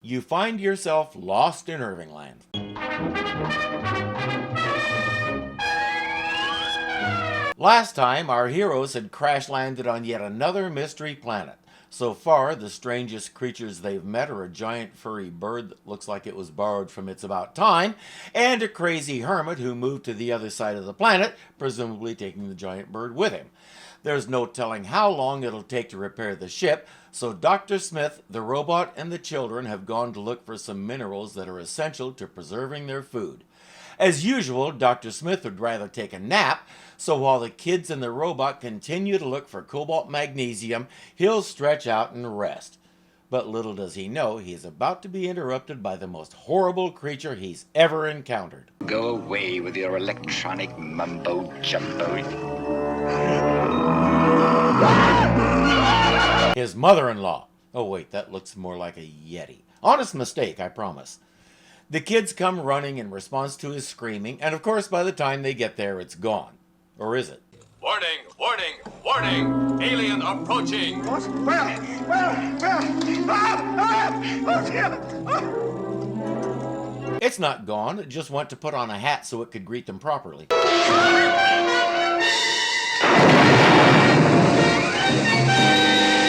You find yourself lost in Irvingland. Last time, our heroes had crash-landed on yet another mystery planet. So far, the strangest creatures they've met are a giant furry bird that looks like it was borrowed from It's About Time, and a crazy hermit who moved to the other side of the planet, presumably taking the giant bird with him. There's no telling how long it'll take to repair the ship, so Dr. Smith, the robot, and the children have gone to look for some minerals that are essential to preserving their food. As usual, Dr. Smith would rather take a nap, so while the kids and the robot continue to look for cobalt magnesium, he'll stretch out and rest. But little does he know, he is about to be interrupted by the most horrible creature he's ever encountered. Go away with your electronic mumbo-jumbo. His mother-in-law. Oh wait, that looks more like a Yeti. Honest mistake, I promise. The kids come running in response to his screaming, and of course by the time they get there, it's gone. Or is it? Warning, warning, warning! Alien approaching! What? Where? Oh, dear! It's not gone, it just went to put on a hat so it could greet them properly.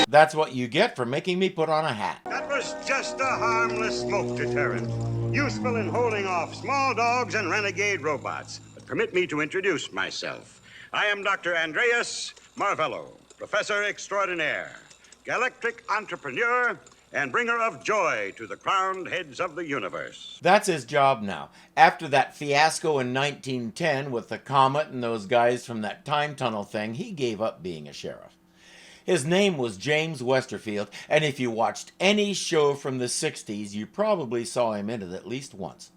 That's what you get for making me put on a hat. That was just a harmless smoke deterrent. Useful in holding off small dogs and renegade robots. But permit me to introduce myself. I am Dr. Andreas Marvello, Professor Extraordinaire, galactic entrepreneur, and bringer of joy to the crowned heads of the universe. That's his job now. After that fiasco in 1910 with the comet and those guys from that time tunnel thing, he gave up being a sheriff. His name was James Westerfield, and if you watched any show from the 60s, you probably saw him in it at least once.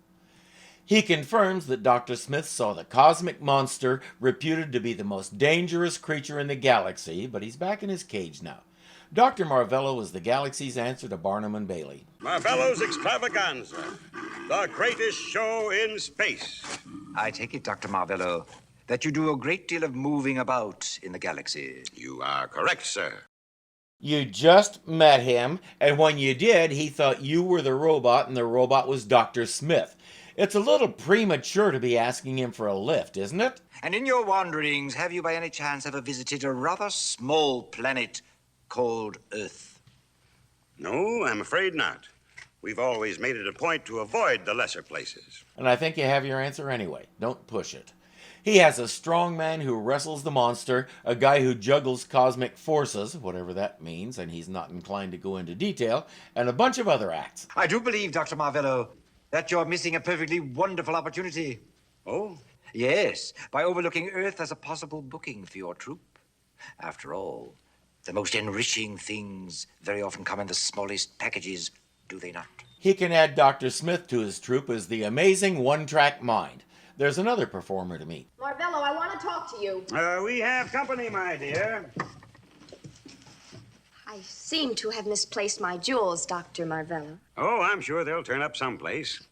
He confirms that Dr. Smith saw the cosmic monster reputed to be the most dangerous creature in the galaxy, but he's back in his cage now. Dr. Marvello is the galaxy's answer to Barnum and Bailey. Marvello's Extravaganza, the greatest show in space. I take it, Dr. Marvello, that you do a great deal of moving about in the galaxy. You are correct, sir. You just met him, and when you did, he thought you were the robot and the robot was Dr. Smith. It's a little premature to be asking him for a lift, isn't it? And in your wanderings, have you by any chance ever visited a rather small planet called Earth? No, I'm afraid not. We've always made it a point to avoid the lesser places. And I think you have your answer anyway. Don't push it. He has a strong man who wrestles the monster, a guy who juggles cosmic forces, whatever that means, and he's not inclined to go into detail, and a bunch of other acts. I do believe, Dr. Marvello, that you're missing a perfectly wonderful opportunity. Oh? Yes, by overlooking Earth as a possible booking for your troupe. After all, the most enriching things very often come in the smallest packages, do they not? He can add Dr. Smith to his troupe as the amazing one-track mind. There's another performer to meet. Marvello, I want to talk to you. We have company, my dear. I seem to have misplaced my jewels, Dr. Marvello. Oh, I'm sure they'll turn up someplace.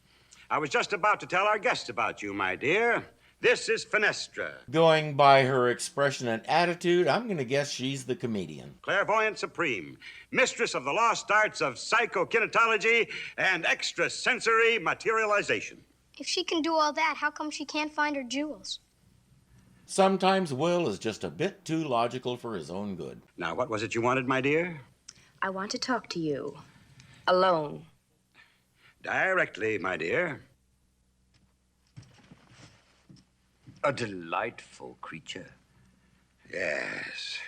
I was just about to tell our guests about you, my dear. This is Fenestra. Going by her expression and attitude, I'm going to guess she's the comedian. Clairvoyant supreme, mistress of the lost arts of psychokinetology and extrasensory materialization. If she can do all that, how come she can't find her jewels? Sometimes Will is just a bit too logical for his own good. Now, what was it you wanted, my dear? I want to talk to you. Alone. Directly, my dear. A delightful creature. Yes.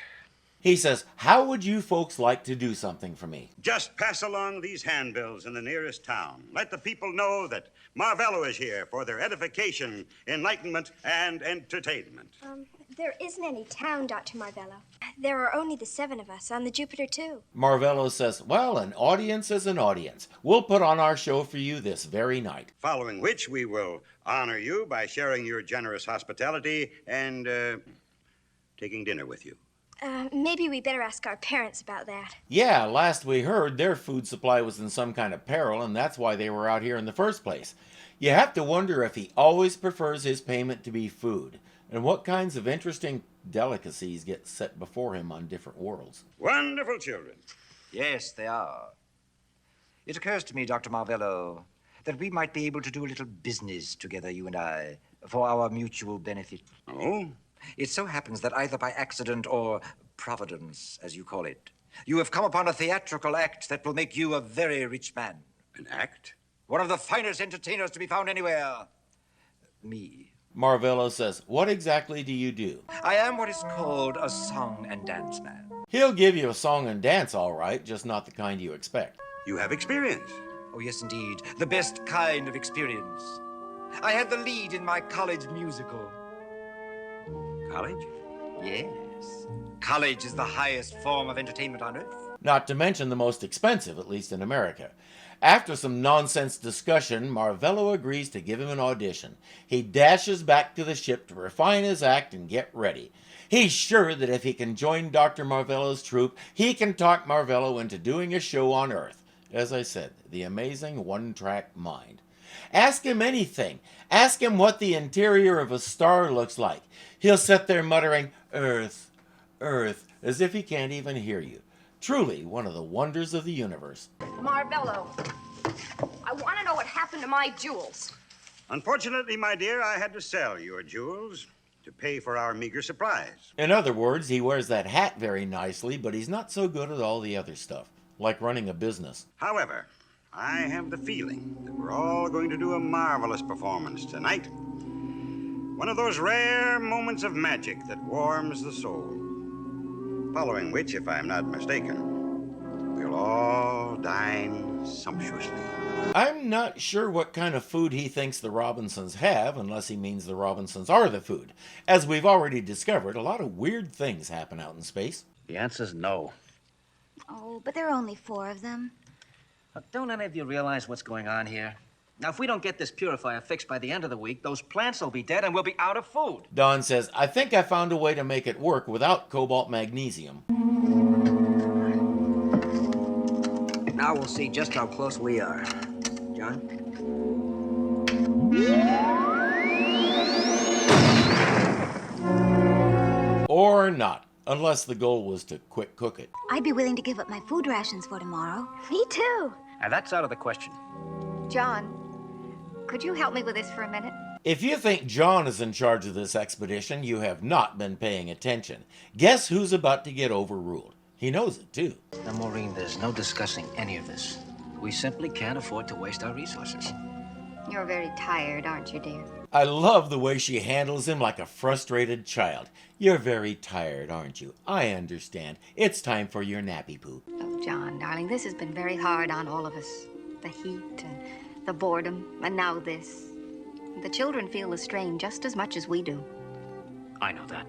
He says, how would you folks like to do something for me? Just pass along these handbills in the nearest town. Let the people know that Marvello is here for their edification, enlightenment, and entertainment. There isn't any town, Dr. Marvello. There are only the 7 of us on the Jupiter, too. Marvello says, well, an audience is an audience. We'll put on our show for you this very night. Following which, we will honor you by sharing your generous hospitality and taking dinner with you. Maybe we better ask our parents about that. Yeah, last we heard, their food supply was in some kind of peril, and that's why they were out here in the first place. You have to wonder if he always prefers his payment to be food, and what kinds of interesting delicacies get set before him on different worlds. Wonderful children. Yes, they are. It occurs to me, Dr. Marvello, that we might be able to do a little business together, you and I, for our mutual benefit. Oh? It so happens that either by accident or providence, as you call it, you have come upon a theatrical act that will make you a very rich man. An act? One of the finest entertainers to be found anywhere. Me. Marvello says, what exactly do you do? I am what is called a song and dance man. He'll give you a song and dance, all right, just not the kind you expect. You have experience. Oh, yes, indeed. The best kind of experience. I had the lead in my college musical. College? Yes. College is the highest form of entertainment on earth. Not to mention the most expensive, at least in America. After some nonsense discussion, Marvello agrees to give him an audition. He dashes back to the ship to refine his act and get ready. He's sure that if he can join Dr. Marvello's troupe, he can talk Marvello into doing a show on Earth. As I said, the amazing one-track mind. Ask him anything. Ask him what the interior of a star looks like. He'll sit there muttering, Earth, Earth, as if he can't even hear you. Truly one of the wonders of the universe. Marvello, I want to know what happened to my jewels. Unfortunately, my dear, I had to sell your jewels to pay for our meager supplies. In other words, he wears that hat very nicely, but he's not so good at all the other stuff, like running a business. However, I have the feeling that we're all going to do a marvelous performance tonight. One of those rare moments of magic that warms the soul. Following which, if I'm not mistaken, we'll all dine sumptuously. I'm not sure what kind of food he thinks the Robinsons have, unless he means the Robinsons are the food. As we've already discovered, a lot of weird things happen out in space. The answer's no. Oh, but there are only 4 of them. Don't any of you realize what's going on here? Now, if we don't get this purifier fixed by the end of the week, those plants will be dead and we'll be out of food. Don says, I think I found a way to make it work without cobalt magnesium. Now we'll see just how close we are. John? Or not, unless the goal was to quick cook it. I'd be willing to give up my food rations for tomorrow. Me too. Now, that's out of the question. John, could you help me with this for a minute? If you think John is in charge of this expedition, you have not been paying attention. Guess who's about to get overruled? He knows it, too. Now, Maureen, there's no discussing any of this. We simply can't afford to waste our resources. You're very tired, aren't you, dear? I love the way she handles him like a frustrated child. You're very tired, aren't you? I understand. It's time for your nappy poo. Oh, John, darling, this has been very hard on all of us. The heat and the boredom, and now this. The children feel the strain just as much as we do. I know that.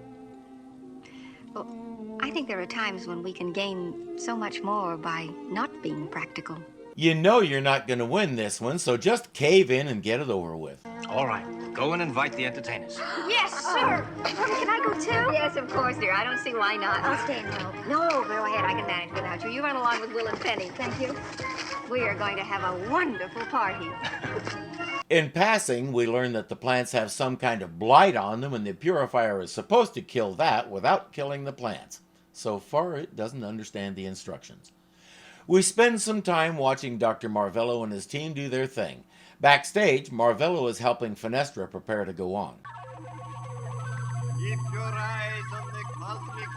Well, I think there are times when we can gain so much more by not being practical. You know you're not going to win this one, so just cave in and get it over with. All right, go and invite the entertainers. Yes, sir. Can I go too? Yes, of course, dear. I don't see why not. I'll stay and help. No, go ahead. I can manage without you. You run along with Will and Penny. Thank you. We are going to have a wonderful party. In passing, we learn that the plants have some kind of blight on them, and the purifier is supposed to kill that without killing the plants. So far, it doesn't understand the instructions. We spend some time watching Dr. Marvello and his team do their thing. Backstage, Marvello is helping Fenestra prepare to go on. Keep your eyes on the cosmic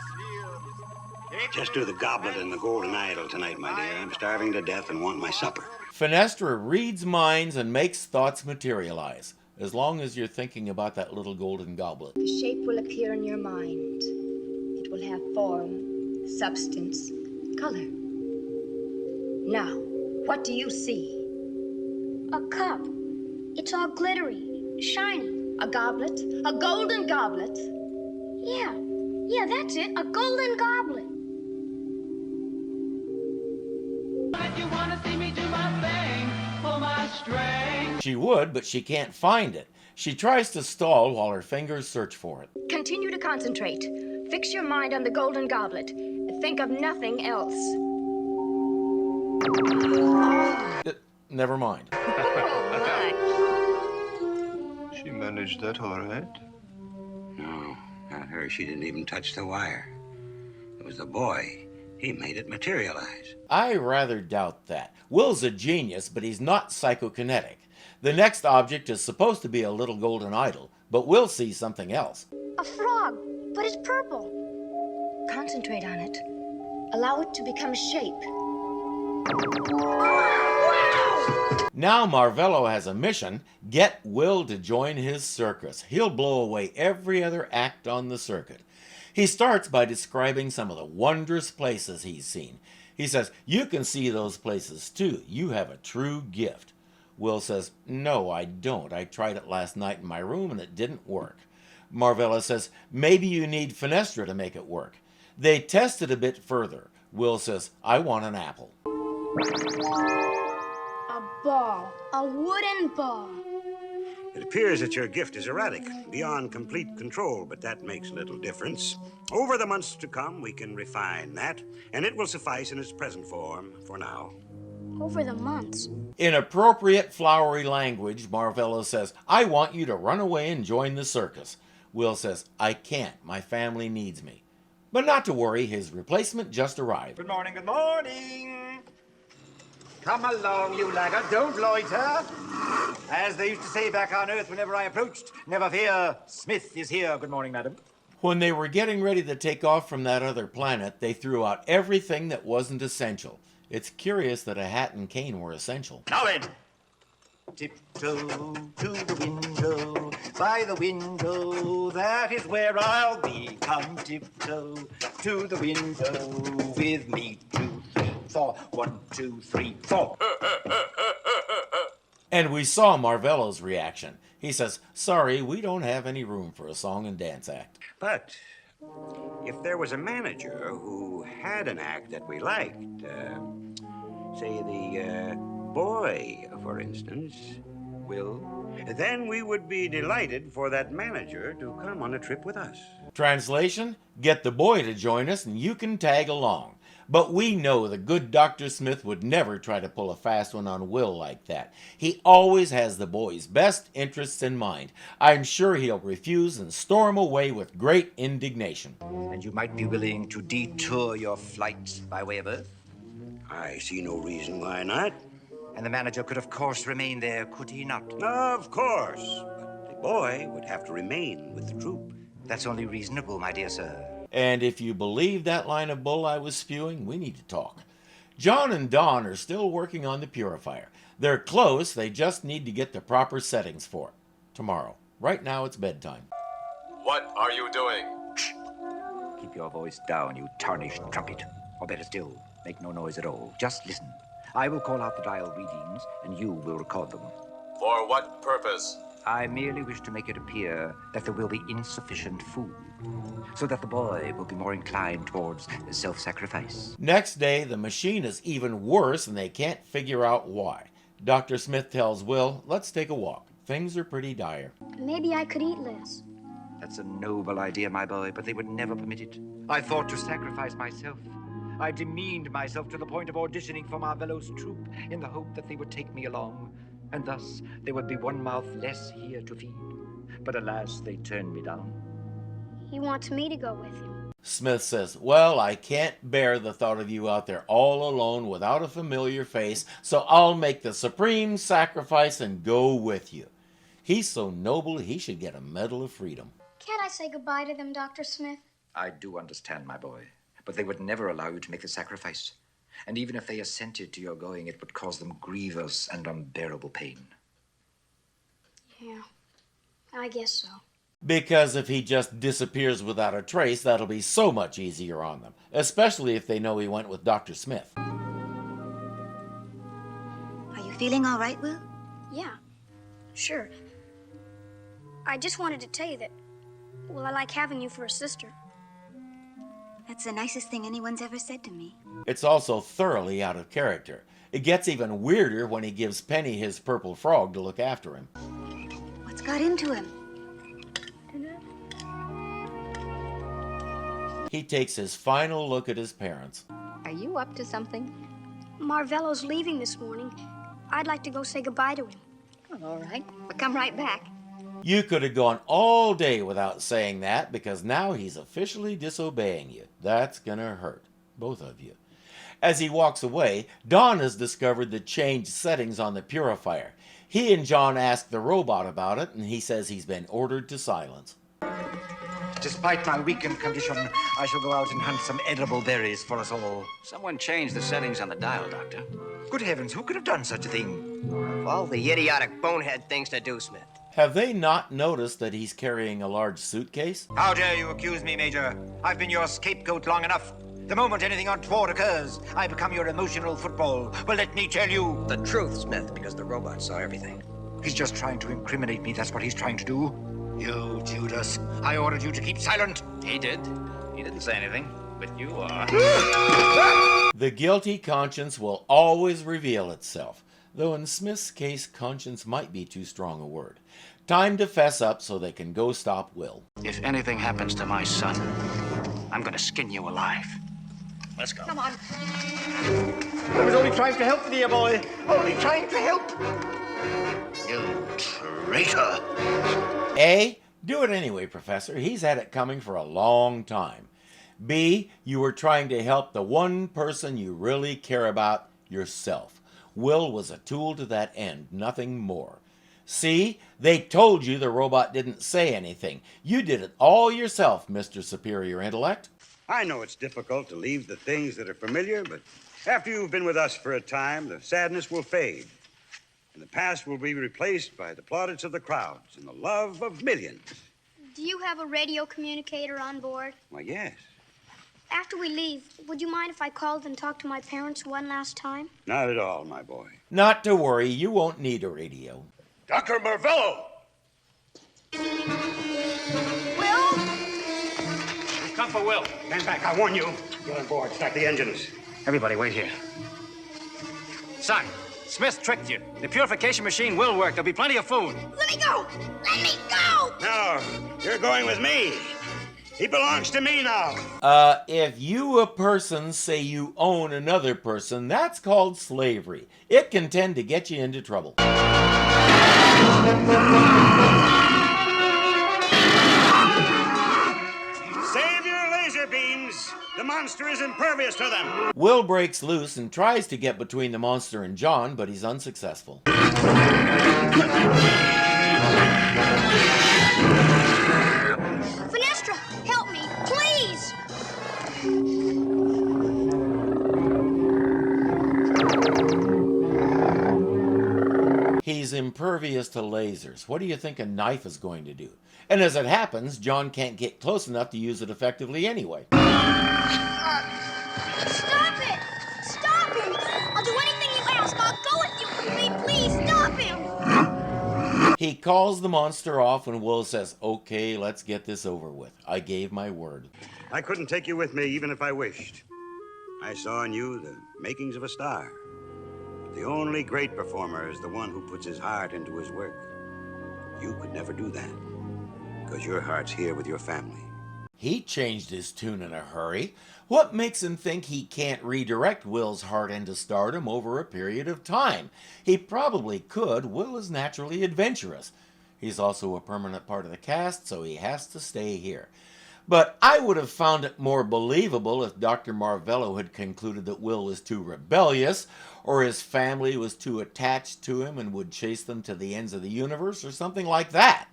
spheres. Just do the goblet and the golden idol tonight, my dear. I'm starving to death and want my supper. Fenestra reads minds and makes thoughts materialize, as long as you're thinking about that little golden goblet. The shape will appear in your mind. It will have form, substance, color. Now, what do you see? A cup. It's all glittery, shiny. A goblet? A golden goblet? Yeah, that's it. A golden goblet. She would, but she can't find it. She tries to stall while her fingers search for it. Continue to concentrate. Fix your mind on the golden goblet. Think of nothing else. Never mind. She managed that all right. No, not her. She didn't even touch the wire. It was the boy. He made it materialize. I rather doubt that. Will's a genius, but he's not psychokinetic. The next object is supposed to be a little golden idol, but Will sees something else. A frog, but it's purple. Concentrate on it. Allow it to become shape. Now Marvello has a mission: get Will to join his circus. He'll blow away every other act on the circuit. He starts by describing some of the wondrous places he's seen. He says, "You can see those places too. You have a true gift." Will says, "No, I don't. I tried it last night in my room and it didn't work." Marvello says, "Maybe you need Fenestra to make it work." They test it a bit further. Will says, "I want an apple." A ball. A wooden ball. It appears that your gift is erratic, beyond complete control, but that makes little difference. Over the months to come, we can refine that, and it will suffice in its present form for now. Over the months. In appropriate flowery language, Marvello says, "I want you to run away and join the circus." Will says, "I can't. My family needs me." But not to worry, his replacement just arrived. Good morning, good morning. Come along, you laggard, don't loiter. As they used to say back on Earth whenever I approached, never fear, Smith is here. Good morning, madam. When they were getting ready to take off from that other planet, they threw out everything that wasn't essential. It's curious that a hat and cane were essential. Now then, tiptoe to the window, by the window, that is where I'll be. Come tiptoe to the window with me, 2, 3, 4. 1, 2, 3, 4. And we saw Marvello's reaction. He says, "Sorry, we don't have any room for a song and dance act." But if there was a manager who had an act that we liked, say the boy, for instance, Will, then we would be delighted for that manager to come on a trip with us. Translation: get the boy to join us and you can tag along. But we know the good Dr. Smith would never try to pull a fast one on Will like that. He always has the boy's best interests in mind. I'm sure he'll refuse and storm away with great indignation. And you might be willing to detour your flight by way of Earth? I see no reason why not. And the manager could, of course, remain there, could he not? Of course. But the boy would have to remain with the troupe. That's only reasonable, my dear sir. And if you believe that line of bull I was spewing, we need to talk. John and Dawn are still working on the purifier. They're close, they just need to get the proper settings for it. Tomorrow. Right now it's bedtime. What are you doing? Keep your voice down, you tarnished trumpet. Or better still, make no noise at all. Just listen. I will call out the dial readings, and you will record them. For what purpose? I merely wish to make it appear that there will be insufficient food, so that the boy will be more inclined towards self-sacrifice. Next day, the machine is even worse and they can't figure out why. Dr. Smith tells Will, "Let's take a walk. Things are pretty dire." Maybe I could eat less. That's a noble idea, my boy, but they would never permit it. I thought to sacrifice myself. I demeaned myself to the point of auditioning for Marvello's troupe in the hope that they would take me along, and thus there would be one mouth less here to feed. But alas, they turned me down. He wants me to go with him. Smith says, "Well, I can't bear the thought of you out there all alone without a familiar face, so I'll make the supreme sacrifice and go with you." He's so noble he should get a Medal of Freedom. Can't I say goodbye to them, Dr. Smith? I do understand, my boy, but they would never allow you to make the sacrifice. And even if they assented to your going, it would cause them grievous and unbearable pain. Yeah, I guess so. Because if he just disappears without a trace, that'll be so much easier on them, especially if they know he went with Dr. Smith. Are you feeling all right, Will? Yeah, sure. I just wanted to tell you that, well, I like having you for a sister. That's the nicest thing anyone's ever said to me. It's also thoroughly out of character. It gets even weirder when he gives Penny his purple frog to look after him. What's got into him? He takes his final look at his parents. Are you up to something? Marvello's leaving this morning. I'd like to go say goodbye to him. All right, but come right back. You could have gone all day without saying that, because now he's officially disobeying you. That's gonna hurt. both of you. As he walks away, Don has discovered the changed settings on the purifier. He and John ask the robot about it, and he says he's been ordered to silence. Despite my weakened condition, I shall go out and hunt some edible berries for us all. Someone changed the settings on the dial, Doctor. Good heavens, who could have done such a thing? All the idiotic bonehead things to do, Smith. Have they not noticed that he's carrying a large suitcase? How dare you accuse me, Major? I've been your scapegoat long enough. The moment anything untoward occurs, I become your emotional football. Well, let me tell you. The truth, Smith, because the robot saw everything. He's just trying to incriminate me, that's what he's trying to do. You, Judas, I ordered you to keep silent. He did. He didn't say anything, but you are. The guilty conscience will always reveal itself, though in Smith's case, conscience might be too strong a word. Time to fess up so they can go stop Will. If anything happens to my son, I'm gonna skin you alive. Let's go. Come on. I was only trying to help, dear boy. Only trying to help. You traitor. A, do it anyway, Professor. He's had it coming for a long time. B, you were trying to help the one person you really care about, yourself. Will was a tool to that end, nothing more. C, they told you the robot didn't say anything. You did it all yourself, Mr. Superior Intellect. I know it's difficult to leave the things that are familiar, but after you've been with us for a time, the sadness will fade. And the past will be replaced by the plaudits of the crowds and the love of millions. Do you have a radio communicator on board? Why, yes. After we leave, would you mind if I called and talked to my parents one last time? Not at all, my boy. Not to worry, you won't need a radio. Dr. Marvello! Will? We've come for Will. Stand back, I warn you. Get on board, start the engines. Everybody, wait here. Son, Smith tricked you. The purification machine will work. There'll be plenty of food. Let me go! Let me go! No, you're going with me. He belongs to me now. If you, a person, say you own another person, that's called slavery. It can tend to get you into trouble. Save your laser beams. The monster is impervious to them. Will breaks loose and tries to get between the monster and John, but he's unsuccessful. Finestra, help me, please! He's impervious to lasers. What do you think a knife is going to do? And as it happens, John can't get close enough to use it effectively anyway. Stop it! Stop him! I'll do anything you ask. I'll go with you. Please, stop him! He calls the monster off and Will says, okay, let's get this over with. I gave my word. I couldn't take you with me even if I wished. I saw in you the makings of a star. But the only great performer is the one who puts his heart into his work. You could never do that, because your heart's here with your family. He changed his tune in a hurry. What makes him think he can't redirect Will's heart into stardom over a period of time? He probably could. Will is naturally adventurous. He's also a permanent part of the cast, so he has to stay here. But I would have found it more believable if Dr. Marvello had concluded that Will was too rebellious, or his family was too attached to him and would chase them to the ends of the universe, or something like that.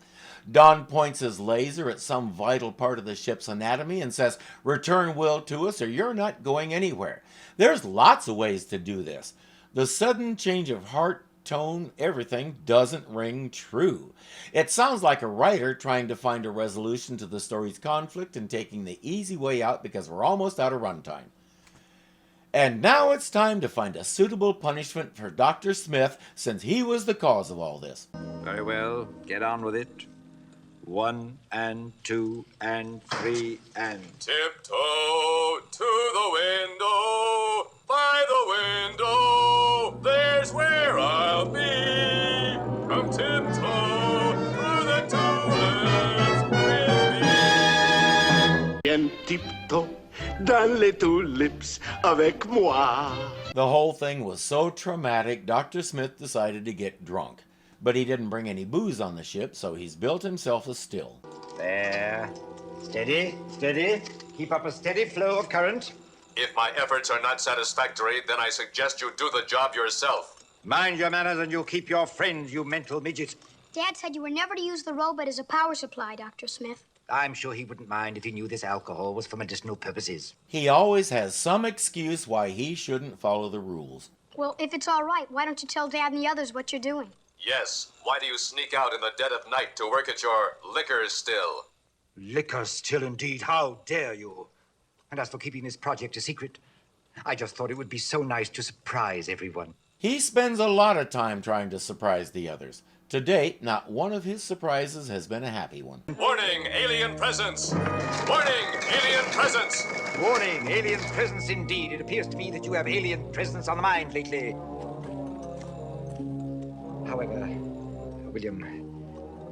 Don points his laser at some vital part of the ship's anatomy and says, return Will to us or you're not going anywhere. There's lots of ways to do this. The sudden change of heart, tone, everything doesn't ring true. It sounds like a writer trying to find a resolution to the story's conflict and taking the easy way out because we're almost out of runtime. And now it's time to find a suitable punishment for Dr. Smith since he was the cause of all this. Very well, get on with it. 1 and 2 and 3 and... Tiptoe to the window, by the window, there's where I'll be. Come tiptoe through the tulips with me. Viens tiptoe dans les tulips avec moi. The whole thing was so traumatic, Dr. Smith decided to get drunk. But he didn't bring any booze on the ship, so he's built himself a still. There. Steady, steady. Keep up a steady flow of current. If my efforts are not satisfactory, then I suggest you do the job yourself. Mind your manners and you'll keep your friends, you mental midget. Dad said you were never to use the robot as a power supply, Dr. Smith. I'm sure he wouldn't mind if he knew this alcohol was for medicinal purposes. He always has some excuse why he shouldn't follow the rules. Well, if it's all right, why don't you tell Dad and the others what you're doing? Yes, why do you sneak out in the dead of night to work at your liquor still? Liquor still indeed, how dare you? And as for keeping this project a secret, I just thought it would be so nice to surprise everyone. He spends a lot of time trying to surprise the others. To date, not one of his surprises has been a happy one. Warning, alien presence! Warning, alien presence! Warning, alien presence indeed. It appears to me that you have alien presence on the mind lately. However, William,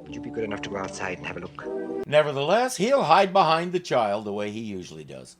would you be good enough to go outside and have a look? Nevertheless, he'll hide behind the child the way he usually does.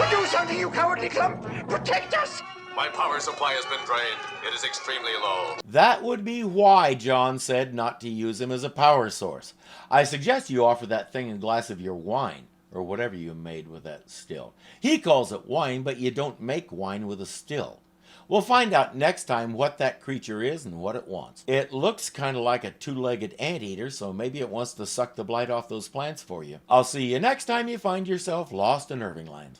Do something, you cowardly clump! Protect us! My power supply has been drained. It is extremely low. That would be why John said not to use him as a power source. I suggest you offer that thing a glass of your wine, or whatever you made with that still. He calls it wine, but you don't make wine with a still. We'll find out next time what that creature is and what it wants. It looks kind of like a two-legged anteater, so maybe it wants to suck the blight off those plants for you. I'll see you next time you find yourself lost in Irvingland.